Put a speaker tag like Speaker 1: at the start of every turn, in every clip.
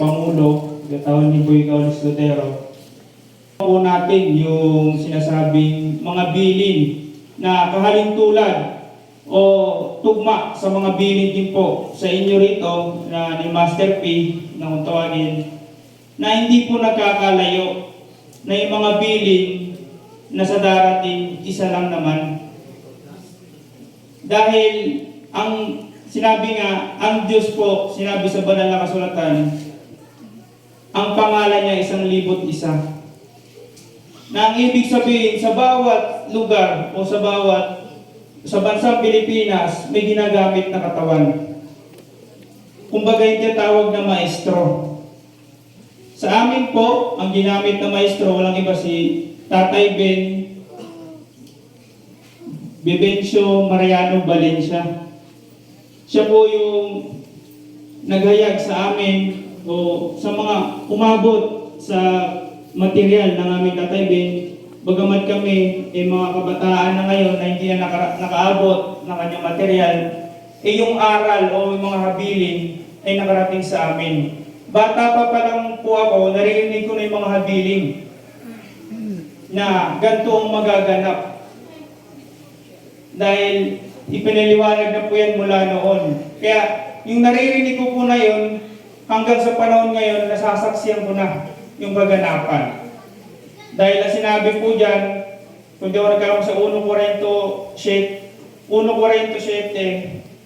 Speaker 1: Pangulo, katawan ni Boy Carlos Lutero. Po natin yung sinasabing mga bilin na kahalintulad o tugma sa mga bilin din po sa inyo rito na ni Master P na kung tawagin, na hindi po nagkakalayo na yung mga bilin na sa darating isa lang naman. Dahil ang sinabi nga, ang Diyos po, sinabi sa banal na kasulatan, ang pangalan niya 1,001. Na ang ibig sabihin, sa bawat lugar o sa bansang Pilipinas, may ginagamit na katawan. Kumbaga yung tawag na maestro. Sa amin po, ang ginamit na maestro, walang iba si Tatay Ben Vivencio Mariano Valencia. Siya po yung naghayag sa amin o sa mga umabot sa material ng aming Tatay Ben. Bagamat kami mga kabataan na ngayon na hindi na nakaabot ng kanyang material, yung aral o yung mga habilin ay nakarating sa amin. Bata pa lang po ako, narinig ko na yung mga habilin na ganito ang magaganap. Dahil ipinaliwanag na po yan mula noon. Kaya yung naririnig ko po na yun, hanggang sa panahon ngayon, nasasaksiyan ko na yung kaganapan. Dahil na sinabi po dyan, kung di ako nagkaroon sa 1 Corinto 7,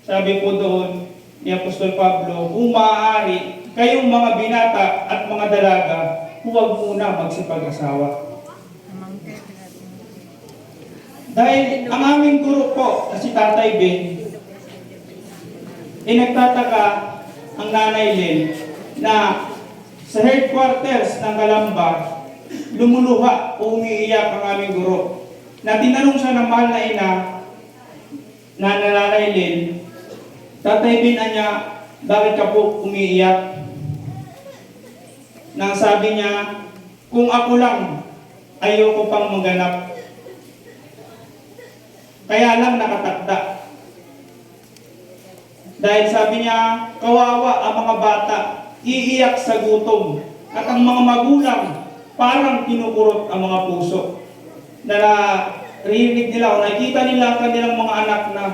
Speaker 1: sabi po doon ni Apostol Pablo, kung maaari, kayong mga binata at mga dalaga, huwag muna magsipag-asawa. Dahil ang aming guro po, na si Tatay Ben, nagtataka ang Nanay Len na sa headquarters ng Calamba, lumuluha o umiiyak ang aming guro. Na tinanong siya ng mahal na ina, na Nanay Len, Tatay Ben niya, bakit ka po umiiyak? Nang sabi niya, kung ako lang, ayoko pang maganap. Kaya lang nakatakda. Dahil sabi niya, kawawa ang mga bata, iiyak sa gutom. At ang mga magulang, parang kinukurot ang mga puso. Na narinig nila o nakikita nila ang kanilang mga anak na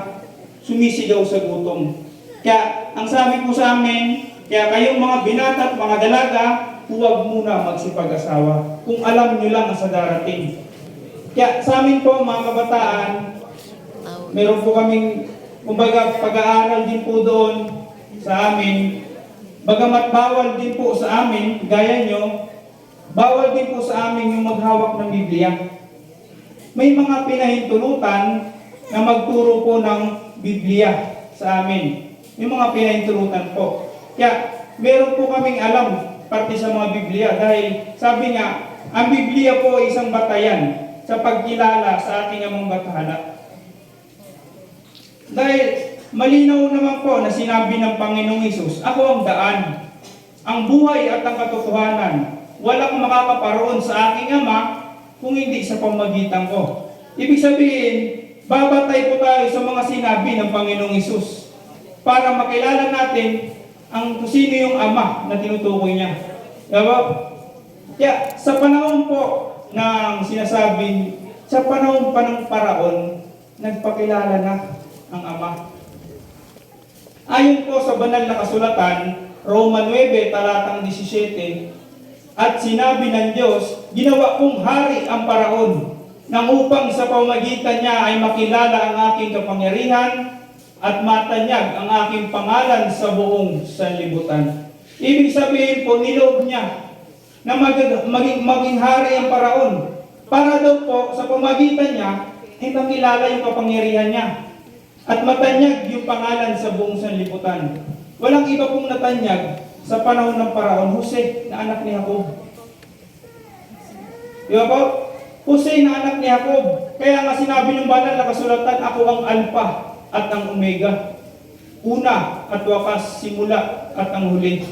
Speaker 1: sumisigaw sa gutom. Kaya ang sabi po sa amin, kaya kayong mga binata at mga dalaga, huwag muna magsipag-asawa kung alam nyo lang sa darating. Kaya sa amin po mga kabataan, meron po kaming, kumbaga, pag-aaral din po doon sa amin. Bagamat bawal din po sa amin, gaya nyo, bawal din po sa amin yung maghawak ng Biblia. May mga pinahintulutan na magturo po ng Biblia sa amin. Yung mga pinahintulutan po. Kaya, meron po kaming alam parte sa mga Biblia dahil sabi nga, ang Biblia po ay isang batayan sa pagkilala sa ating amang bathala. Dahil malinaw naman po na sinabi ng Panginoong Hesus, ako ang daan, ang buhay at ang katotohanan. Walang makakaparoon sa aking Ama kung hindi sa pamagitan ko. Ibig sabihin, babatay po tayo sa mga sinabi ng Panginoong Hesus para makilala natin ang sino yung Ama na tinutukoy niya. Diba? Kaya sa panahon po ng sinasabing, sa panahon pa ng paraon, nagpakilala na ang Ama. Ayon po sa banal na kasulatan, Roma 9, talatang 17, at sinabi ng Diyos, ginawa kong hari ang paraon, nang upang sa pamagitan niya ay makilala ang aking kapangyarihan at matanyag ang aking pangalan sa buong sanlibutan. Ibig sabihin po, niloob niya na maging hari ang paraon. Para daw po, sa pamagitan niya, ay makilala yung kapangyarihan niya. At matanyag yung pangalan sa buong sanlibutan. Walang iba pong natanyag sa panahon ng paraon, Jose na anak ni Jacob. Di ba po? Jose na anak ni Jacob. Kaya nga sinabi ng banal na kasulatan, ako ang Alpha at ang Omega. Una at wakas, simula at ang huli.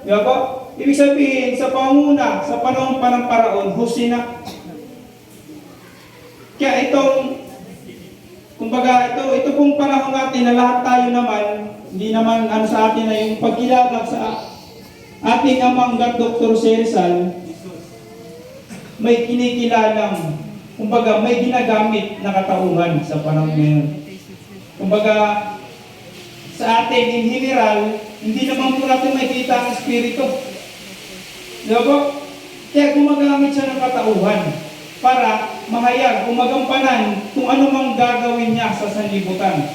Speaker 1: Di ba po? Ibig sabihin, sa panguna, sa panahon pa ng paraon, Jose na. Kaya itong kumbaga, ito pong panahon natin na lahat tayo naman, hindi naman sa atin na yung pagkilala sa ating amang Dr. Rizal may kinikilalang, kumbaga may ginagamit na katauhan sa panahon ngayon. Kumbaga, sa atin in general, hindi naman po natin makikita ang espiritu. Di ba po? Kaya gumagamit siya ng katauhan para mahayag o magampanan kung ano mang gagawin niya sa sanlibutan.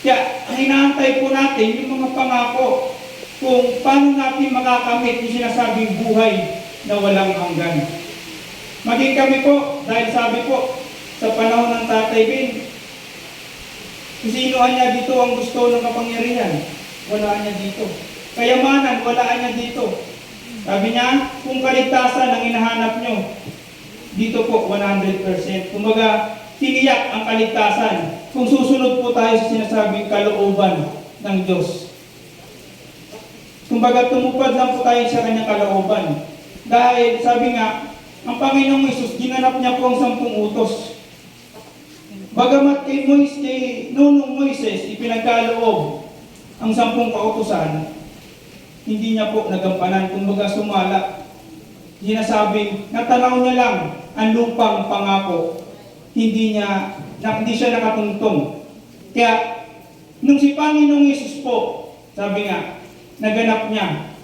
Speaker 1: Kaya ang inaantay po natin yung mga pangako kung paano natin makakamit yung sinasabing buhay na walang hanggan. Maging kami po, dahil sabi po, sa panahon ng Tatay Ben, sinuhan niya dito ang gusto ng kapangyarihan. Wala niya dito. Kayamanan, wala niya dito. Sabi niya, kung kaligtasan ang hinahanap nyo, dito po 100%. Kumbaga, tiniyak ang kaligtasan kung susunod po tayo sa sinasabing kalooban ng Diyos. Kumbaga, tumupad lang po tayo sa kanyang kalooban. Dahil, sabi nga, ang Panginoong Hesus, ginanap niya po ang 10 utos. Bagamat kay Nunong Moises, ipinagkaloob ang 10 kautusan, hindi niya po nagampanan. Kumbaga, sumala. Sinasabing, natanaw niya lang ang lupang pangako. Hindi siya nakatungtong. Kaya, nung si Panginoong Hesus po, sabi nga, naganap niya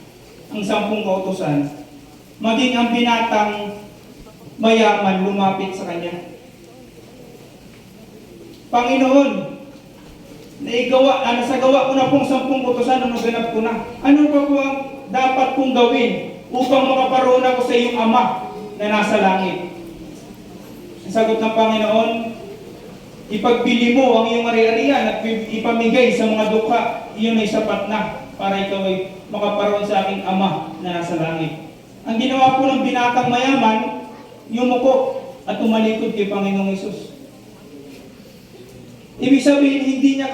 Speaker 1: ang 10 kautusan, maging ang binatang mayaman lumapit sa kanya. Panginoon, nasagawa ko na pong 10 kautusan, naganap ko na. Ano pa po ang dapat kong gawin upang makaparoon ako sa iyong Ama na nasa langit? Ang sagot ng Panginoon, ipagbili mo ang iyong ari-arian at ipamigay sa mga dukha, iyon ay sapat na para ikaw ay makaparoon sa aking Ama na nasa langit. Ang ginawa po ng binatang mayaman, yumuko at tumalikod kay Panginoong Hesus. Ibig sabihin, hindi niya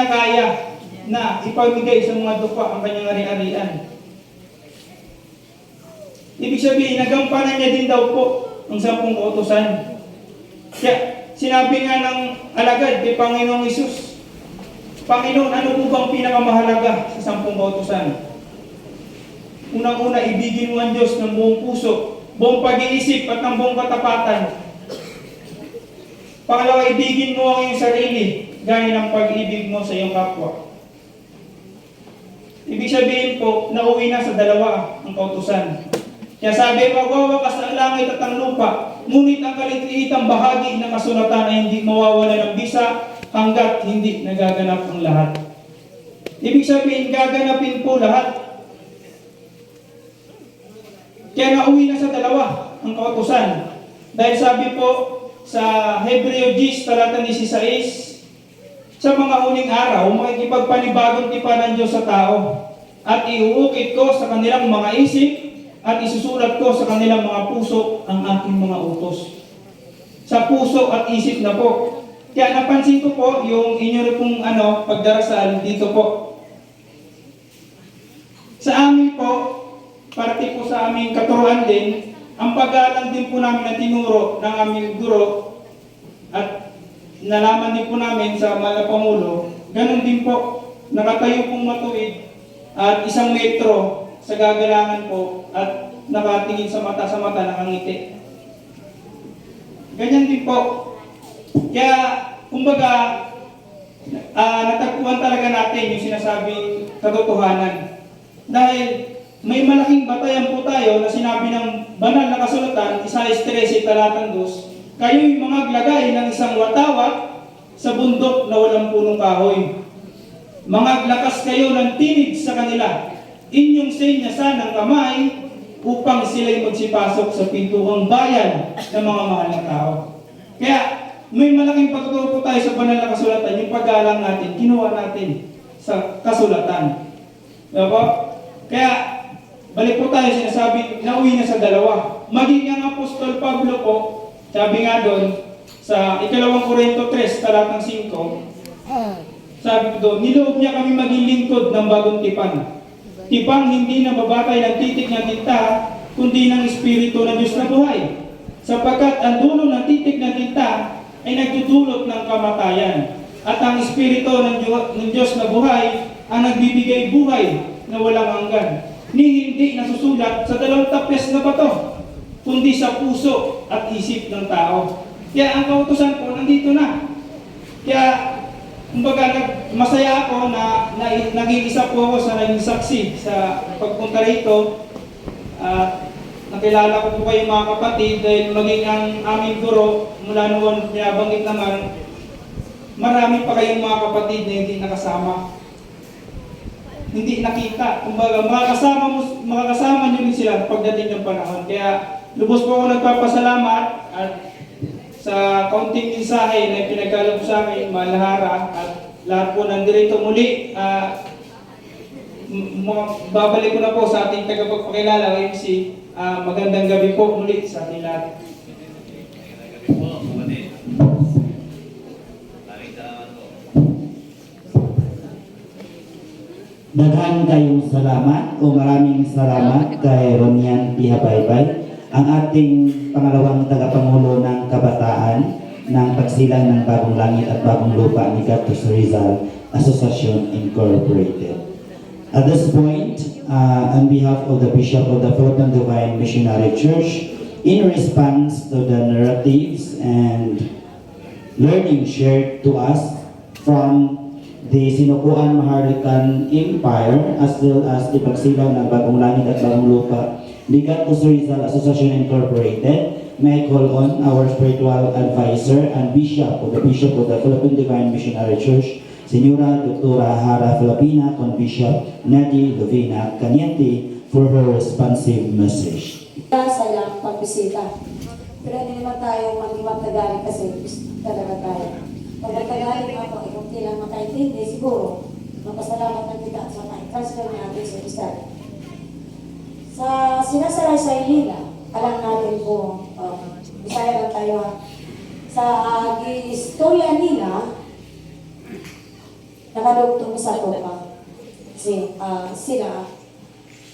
Speaker 1: kaya na ipamigay sa mga dukha ang kanyang ari-arian. Ibig sabihin, nagampanan niya din daw po ang 10 kautusan. Kaya, sinabi nga ng alagad kay Panginoong Hesus, Panginoon, ano po bang pinakamahalaga sa 10 kautusan? Unang-una, ibigin mo ang Diyos ng buong puso, buong pag-iisip at ng buong katapatan. Pangalawa, ibigin mo ang iyong sarili, gaya ng pag-ibig mo sa iyong kapwa. Ibig sabihin po, nauwi na sa 2 ang kautusan. Kaya sabi, magwawakas ang langit at ang lupa, ngunit ang kaliliitang bahagi ng kasulatan ay hindi mawawala ng bisa hanggat hindi nagaganap ang lahat. Ibig sabihin, gaganapin po lahat. Kaya nauwi na sa 2 ang kautusan. Dahil sabi po sa Hebreo 10, talata 16, sa mga huling araw, makikipagpanibagong tipan ng Diyos sa tao at iuukit ko sa kanilang mga isip at isusulat ko sa kanilang mga puso ang aking mga utos. Sa puso at isip na po. Kaya napansin ko po yung inyo pong pagdarasal dito po. Sa amin po, parte po sa aming katuruan din, ang pag-aalang din po namin na tinuro ng aming guro at nalaman din po namin sa Malapangulo, ganun din po, nakatayo pong matuwid at 1 metro sa gagalangan po at nakatingin sa mata nakangiti. Ganyan din po. Kaya, kumbaga, natagpuan talaga natin yung sinasabing katotohanan. Dahil may malaking batayan po tayo na sinabi ng banal na kasulatan, Isaias 13, talatang 2, kayo'y mangaglagay ng isang watawat sa bundok na walang punong kahoy. Mangaglakas kayo ng tinig sa kanila, inyong senyasan ng kamay upang sila'y magsipasok sa pintuang bayan ng mga mahal na tao. Kaya, may malaking pagtuturo po tayo sa banal na kasulatan, yung pag-aalang natin, kinuha natin sa kasulatan. Diba? Kaya, balik po tayo, sinasabi, nauwi na sa 2. Maging ang Apostol Pablo po, sabi nga doon, sa 2 Korinto 3, talatang 5, sabi ko doon, niloob niya kami maging lingkod ng bagong tipan. Tipang hindi na babatay ng titik ng tinta, kundi ng Espiritu ng Diyos na buhay. Sapagkat ang dulo ng titik ng tinta ay nagdudulot ng kamatayan. At ang Espiritu ng Diyos na buhay ang nagbibigay buhay na walang hanggan, ni hindi nasusulat sa 2 tapyas na bato, kundi sa puso at isip ng tao. Kaya ang kautusan ko nandito na. Kaya, kumbaga, masaya ako na naging isa po ako sa naging saksi sa pagpunta rito. Nakilala ko po kayo mga kapatid dahil maging ang aming guro mula noon, binabanggit naman, marami pa kayong mga kapatid na hindi nakasama. Hindi nakita. Kumbaga, makakasama nyo rin sila pagdating ng panahon. Kaya, lubos po ako nagpapasalamat at sa kaunting mensahe na pinagkalap sa akin, malahara, at lahat po nandito muli. Babalik ko na po sa ating tagapagpakilala, MC. Magandang gabi po muli sa ating lahat.
Speaker 2: Daghan kayong salamat o maraming salamat kay Ronian Pihabaybay, ang ating pangalawang tagapangulo ng kabataan ng Pagsilang ng Bagong Langit at Bagong Lupa ni Gatos Rizal Association Incorporated. At this point, on behalf of the Bishop of the Philippine Divine Missionary Church, in response to the narratives and learning shared to us from the Sinukuan Maharlikan Empire as well as the Pagsilang ng Bagong Langit at Bagong Lupa ni Gatos Rizal Association Incorporated, may I call on our spiritual advisor and Bishop of the Philippine Divine Missionary Church, Senyora Dr. Hara Filipina, con Bishop Nadi Lovina Cañete for her responsive message.
Speaker 3: Sayang pagbisita. Pero hindi naman tayo mag-iwag Tagalog kasi talaga tayo. Pag nagtagalog ako, kung lang makaintindi, siguro, magpasalamat ng kita sa transfer natin sa Islam. Sa sinasalaysay nila, alam natin po, Bisaya lang tayo ha. Sa istorya nila, nakadugtong sa Topa. Kasi sila,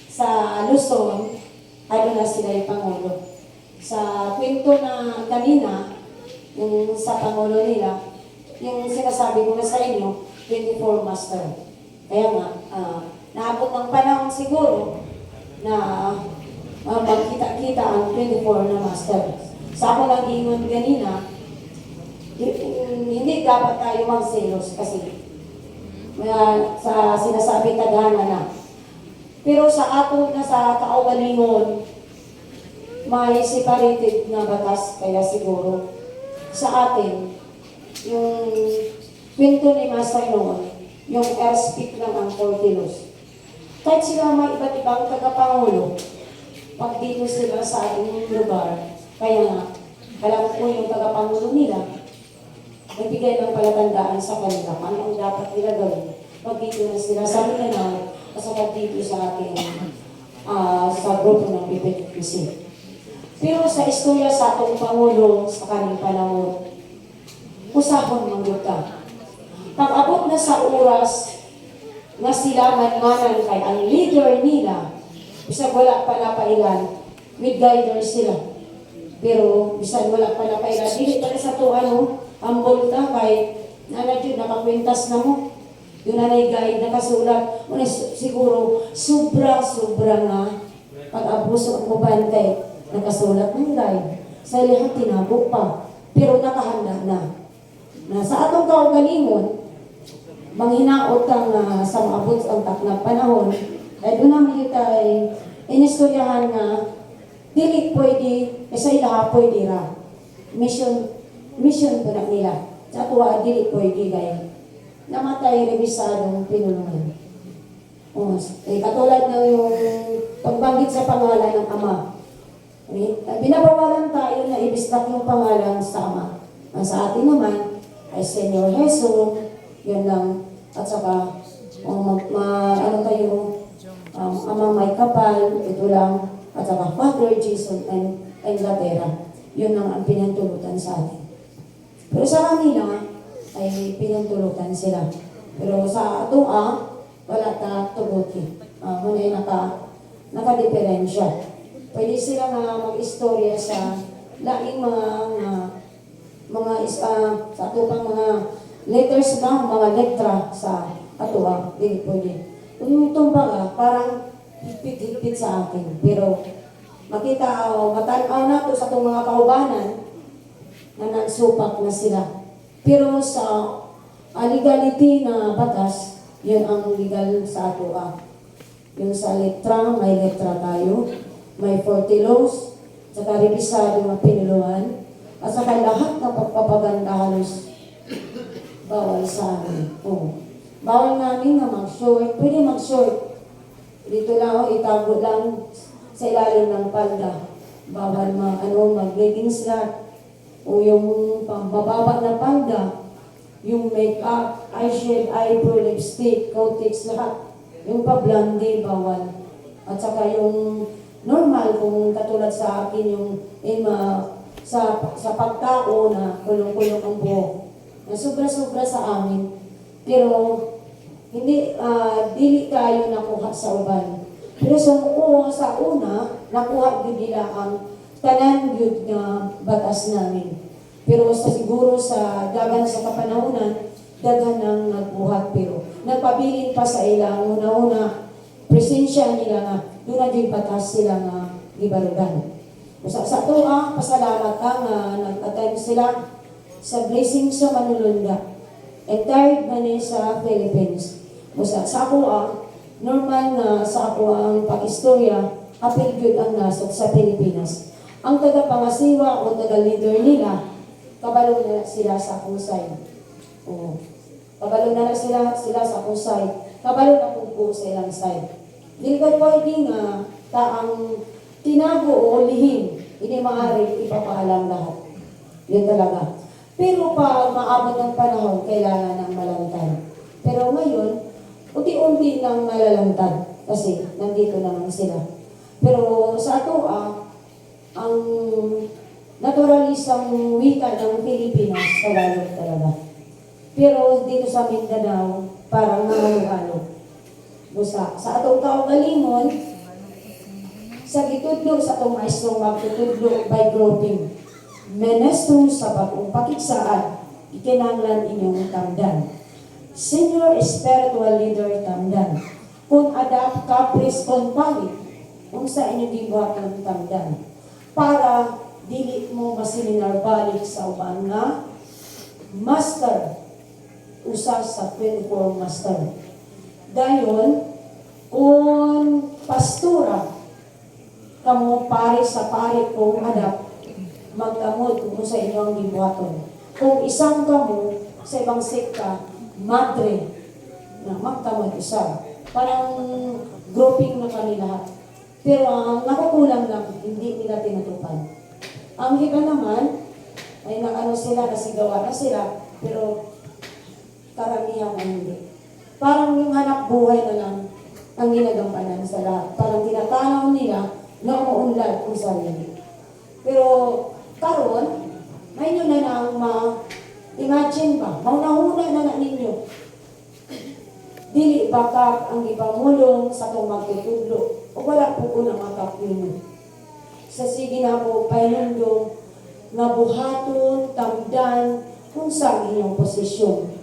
Speaker 3: sa Luzon, ano na sila yung Pangulo. Sa kwento na kanina, yung sa Pangulo nila, yung sinasabi ko na sa inyo, 24 master. Kaya nga, naabot ng panahon siguro na magkita-kita ang 24 na master. Sa ako lang ingon kanina, hindi dapat tayo magselos kasi sa sinasabi tagana na. Pero sa ato na sa kaugalingon, may separated na batas, kaya siguro sa atin, yung kwento ni Master noon, yung airspeak lang ang 40 kilos. Kahit sila may iba't ibang tagapangulo, pag dito sila sa ating lugar, kaya nga, alam ko yung tagapangulo nila, nagbigay ng palatandaan sa kanila, ano ang dapat nila gawin. Pag dito na sila sa Mindanao, kasama dito sa ating sa grupo ng PPPC. Pero sa istorya sa atong Pangulo sa kanyang panahon, usapon mangguta. Pag-abot na sa oras na sila manmanan kay ang leader nila, bisag wala pa na pailan, with guider sila. Pero bisag wala pa na pailan, dili pa sa to ang bolta kay nanadyo nakakwintas na mo. Yung nanay guide nakasulat, siguro sobra nga pag-abuso ang mabantay, nakasulat ng guide. Sa lahat tinabok pa, pero nakahanda na. Sa atong kaugalingon, manghinaot ang sa maabot ang taknang panahon, ay doon namin tayo inistoryahan nga, dili pwede, sa ilaha pwede ra. Mission po na nila. Sa tuwa, dili pwede gaya. Namatay rebisadong pinulungan. Katulad na yung pagbanggit sa pangalan ng Ama. Binabawalan tayo na ibistak yung pangalan sa Ama. Ang sa atin naman ay Senyor Jesus, yun lang. At saka, ano tayo, Amang may kapal, ito lang. At saka Father Jesus and Latera. Yun lang ang pinantulutan sa atin. Pero sa kanila, ay pinantulutan sila. Pero sa atua, wala ta tuguti. Muna naka-diferensya. Pwede sila nga mag-istorya sa laing sa ato pang mga letters na, mga letra sa ato dili pwede. Kung tumbaga, parang higpit-higpit sa akin. Pero makita matanaw nato sa itong mga kaubanan na nagsupak na sila. Pero sa legality na batas, yun ang legal sa ato. Yung sa letra, may letra tayo. May 40 laws, saka revisado na pinuluan, at saka lahat ng pagpapaganda halos bawal sa amin. Bawal namin na mag-short. Pwede mag-short. Dito lang, itago lang sa ilalim ng palda. Bawal mag-leggings lang. O yung pambababa na palda, yung make-up, eyeshade, eyebrow, lipstick, cottage, lahat. Yung pa-blondie, bawal. At saka yung normal, kung katulad sa akin, yung sa pagtao na kulong-kulong ang buhok. Na sobra-sobra sa amin. Pero, hindi, dili tayo nakuha sa uban. Pero sa una, nakuha din nila ang tanan yun nga batas namin. Pero siguro sa dagan sa kapanahunan, daghan ang nagbuhat. Pero nagpabilin pa sa ilang una-una, presensya nila nga, doon na din batas sila nga gibarugan. Sa to pasalamat nga nag-attend sila sa blessing sa Manulunda. Entire mani sa Philippines. Sa ako normal na sa ako ang pag-istorya, apel yun ang nasok sa Pilipinas. Ang taga-pangasiwa o taga-leader nila, kabalo na sila sa akong side. Kabalo na sila sa akong side. Kabalo na po sa ilang side. Dili ka pwede nga taang tinago o lihim, hindi maaari ipapaalam lahat. Yun talaga. Pero pag maabot ng panahon, kailangan ng malantad. Pero ngayon, unti-unti nang malalantad kasi nandito naman sila. Pero sa ato, ang naturalisang wika ng Pilipinas, Tagalog talaga. Pero dito sa Mindanao, parang nangalog-alog. Sa atong kaugalingon, sa gitudlo sa atong maestrong magtutudlo by grouping. Menestro sa bagong pakiksaad, ikinanglan inyong tamdan. Senior spiritual leader tamdan. Kung adapt kapris kon pangit, kung sa inyong gibuhatan tamdan. Para dili mo maseminar balik sa uban nga master, usa sa 24 master. Dayon, kung pastura, kamo pare sa pare kung adapt, magkamot kung sa inyong gibuhaton. Kung isang kamo sa ibang sekta, madre, na magkamot isa. Parang grouping na kami lahat. Pero ang nakukulang lang, hindi nila tinutupad. Ang iba naman, ay sila, nasigawa na sila, pero karamihan ay hindi. Parang yung hanap buhay na lang ang ginagampanan sa lahat. Parang tinatanaw nila na umuunlad ang sarili. Pero karon, may nyo na ang imagine ba, maunahuna na ninyo. Dili baka ang ipamulong sa itong magtutudlo o wala po ko na makapino. Sa sige na po, painundong nga buhaton, tamdan, kung saan inyong posisyon.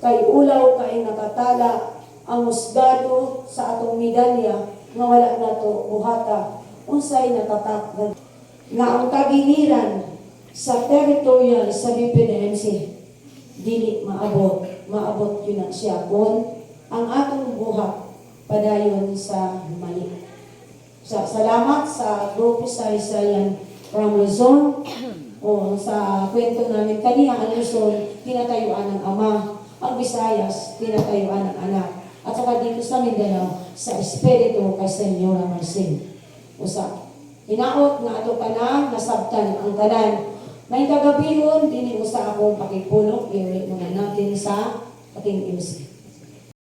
Speaker 3: Kay ulaw kay nakatala ang husgado sa atong medalya nga wala na to buhata, unsay natatakdan nga ang kagiliran sa territorial sa BPDMC dili maabot yun na siya kung ang atong buhat padayon sa mali. Salamat sa grupo sa Isayan from Luzon o sa kwento namin kaniya ang Luzon tinatayuan ng ama, ang Visayas tinatayuan ng anak, at saka dito sa Mindanao sa Espiritu kay Senyora Marcel. Hinaot nga ato kanang nasabtan ang tanan. May kagabihon, dini mo sa akong pakipulok, i-rate muna natin sa ating MC.